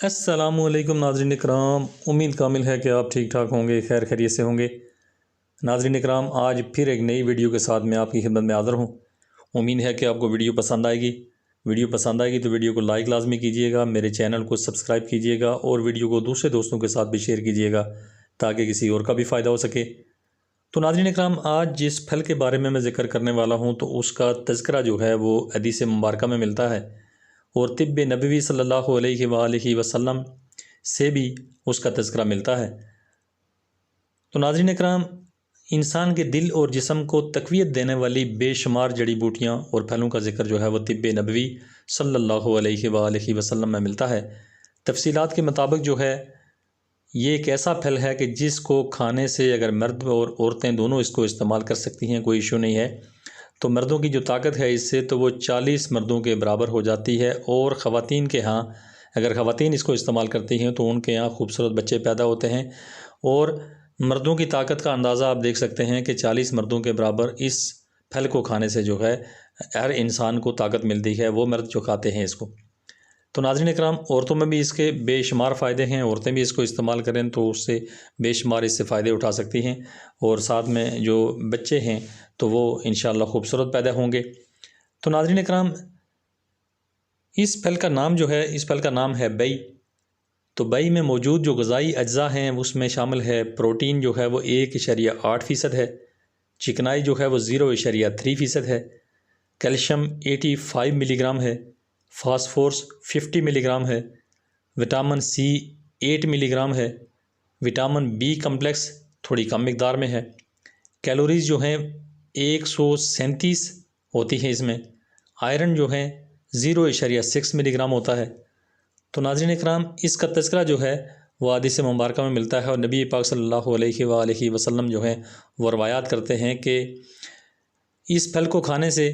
अस्सलामु अलैकुम नाज़रीन इकराम, उम्मीद कामिल है कि आप ठीक ठाक होंगे, खैर खैरियत से होंगे। नाज़रीन इकराम, आज फिर एक नई वीडियो के साथ मैं आपकी खिदमत में हाज़िर हूँ। उम्मीद है कि आपको वीडियो पसंद आएगी। वीडियो पसंद आएगी तो वीडियो को लाइक लाजमी कीजिएगा, मेरे चैनल को सब्सक्राइब कीजिएगा और वीडियो को दूसरे दोस्तों के साथ भी शेयर कीजिएगा ताकि किसी और का भी फ़ायदा हो सके। तो नाज़रीन इकराम, आज जिस फल के बारे में मैं ज़िक्र करने वाला हूँ तो उसका तज़किरा जो है वो हदीस मुबारक में मिलता है और तिब्ब नबवी सल्लल्लाहु अलैहि वसल्लम से भी उसका तज़किरा मिलता है। तो नाज़रीन इकराम, इंसान के दिल और जिस्म को तक़वियत देने वाली बेशुमार जड़ी बूटियाँ और फलों का ज़िक्र जो है वो तिब्ब नबवी सल्लल्लाहु अलैहि वसल्लम में मिलता है। तफसीलात के मुताबिक जो है ये एक ऐसा फल है कि जिसको खाने से अगर मर्द और औरतें दोनों इसको इस्तेमाल कर सकती हैं, कोई इशू नहीं है। तो मर्दों की जो ताकत है इससे तो वो 40 मर्दों के बराबर हो जाती है और ख़वातीन के यहाँ, अगर ख़वातीन इसको इस्तेमाल करती हैं तो उनके यहाँ खूबसूरत बच्चे पैदा होते हैं। और मर्दों की ताकत का अंदाज़ा आप देख सकते हैं कि 40 मर्दों के बराबर इस फल को खाने से जो है हर इंसान को ताकत मिलती है, वो मर्द जो खाते हैं इसको। तो नाज़रीन इकराम, औरतों में भी इसके बेशुमार फ़ायदे हैं, औरतें भी इसको इस्तेमाल करें तो उससे बेशुमार इससे फ़ायदे उठा सकती हैं और साथ में जो बच्चे हैं तो वो इंशाअल्लाह खूबसूरत पैदा होंगे। तो नाज़रीन इकराम, इस फल का नाम जो है, इस फल का नाम है बई। तो बई में मौजूद जो ग़िज़ाई अज्जा हैं उसमें शामिल है प्रोटीन जो है वो 1.8% है, चिकनाई जो है वो 0.3% है, कैल्शियम 85 मिलीग्राम है, फास्फोरस 50 मिलीग्राम है, विटामिन सी 8 मिलीग्राम है, विटामिन बी कम्प्लेक्स थोड़ी कम मिकदार में है, कैलोरीज़ जो हैं 137 होती है इसमें, आयरन जो है 0.6 मिलीग्राम होता है। तो नाज़रीन इकराम, इसका तज़किरा जो है वो हदीस मुबारक में मिलता है और नबी पाक सल्लल्लाहु अलैहि वसल्लम जो है वो रवायात करते हैं कि इस फल को खाने से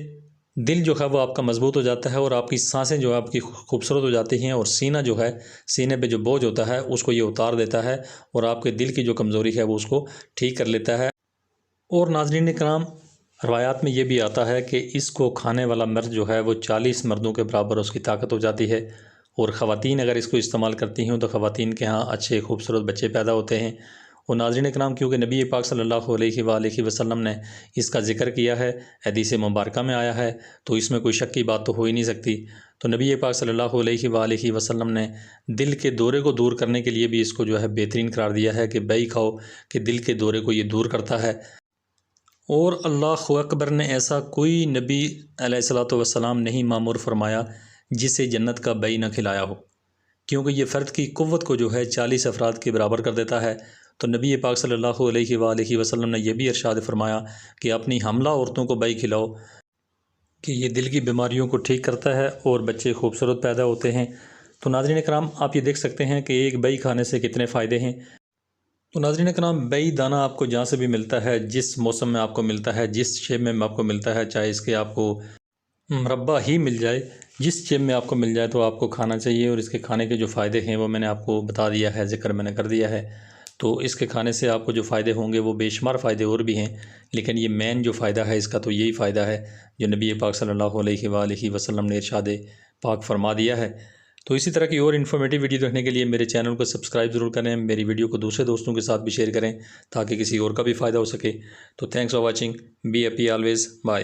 दिल जो है वो आपका मजबूत हो जाता है और आपकी सांसें जो है आपकी खूबसूरत हो जाती हैं और सीना जो है, सीने पे जो बोझ होता है उसको ये उतार देता है और आपके दिल की जो कमज़ोरी है वो उसको ठीक कर लेता है। और नाज़रीन इकराम, रवायात में ये भी आता है कि इसको खाने वाला मर्द जो है वो 40 मर्दों के बराबर उसकी ताकत हो जाती है और ख़वातीन अगर इसको इस्तेमाल करती हैं तो ख़वातीन के यहाँ अच्छे खूबसूरत बच्चे पैदा होते हैं। और नाज़रीन इकराम, क्योंकि नबी पाक सल्लल्लाहु अलैहि वसल्लम ने इसका ज़िक्र किया है, हदीस मुबारक में आया है, तो इसमें कोई शक की बात तो हो ही नहीं सकती। तो नबी पाक सल्लल्लाहु अलैहि वसल्लम ने दिल के दौरे को दूर करने के लिए भी इसको जो है बेहतरीन करार दिया है कि बई खाओ, कि दिल के दौरे को ये दूर करता है। और अल्लाहु अकबर ने ऐसा कोई नबी अलैहिस्सलातु वस्सलाम नहीं मामूर फरमाया जिसे जन्नत का बई न खिलाया हो, क्योंकि ये फ़र्द की क़ुव्वत को जो है 40 अफराद के बराबर कर देता है। तो नबी पाक सल्लल्लाहु अलैहि वसल्लम ने यह भी इरशाद फरमाया कि अपनी हमला औरतों को बई खिलाओ कि ये दिल की बीमारियों को ठीक करता है और बच्चे खूबसूरत पैदा होते हैं। तो नाज़रीन इकराम, आप ये देख सकते हैं कि एक बई खाने से कितने फ़ायदे हैं। तो नाज़रीन इकराम, बई दाना आपको जहाँ से भी मिलता है, जिस मौसम में आपको मिलता है, जिस शेप में आपको मिलता है, चाहे इसके आपको मुरब्बा ही मिल जाए, जिस शेप में आपको मिल जाए तो आपको खाना चाहिए। और इसके खाने के जो फ़ायदे हैं वो मैंने आपको बता दिया है, ज़िक्र मैंने कर दिया है। तो इसके खाने से आपको जो फ़ायदे होंगे वो बेशुमार फ़ायदे और भी हैं, लेकिन ये मेन जो फ़ायदा है इसका तो यही फ़ायदा है जो नबी पाक सल्लल्लाहु अलैहि वसल्लम ने इरशाद पाक फरमा दिया है। तो इसी तरह की और इन्फॉर्मेटिव वीडियो देखने के लिए मेरे चैनल को सब्सक्राइब ज़रूर करें, मेरी वीडियो को दूसरे दोस्तों के साथ भी शेयर करें ताकि किसी और का भी फ़ायदा हो सके। तो thanks for watching, be happy always, bye.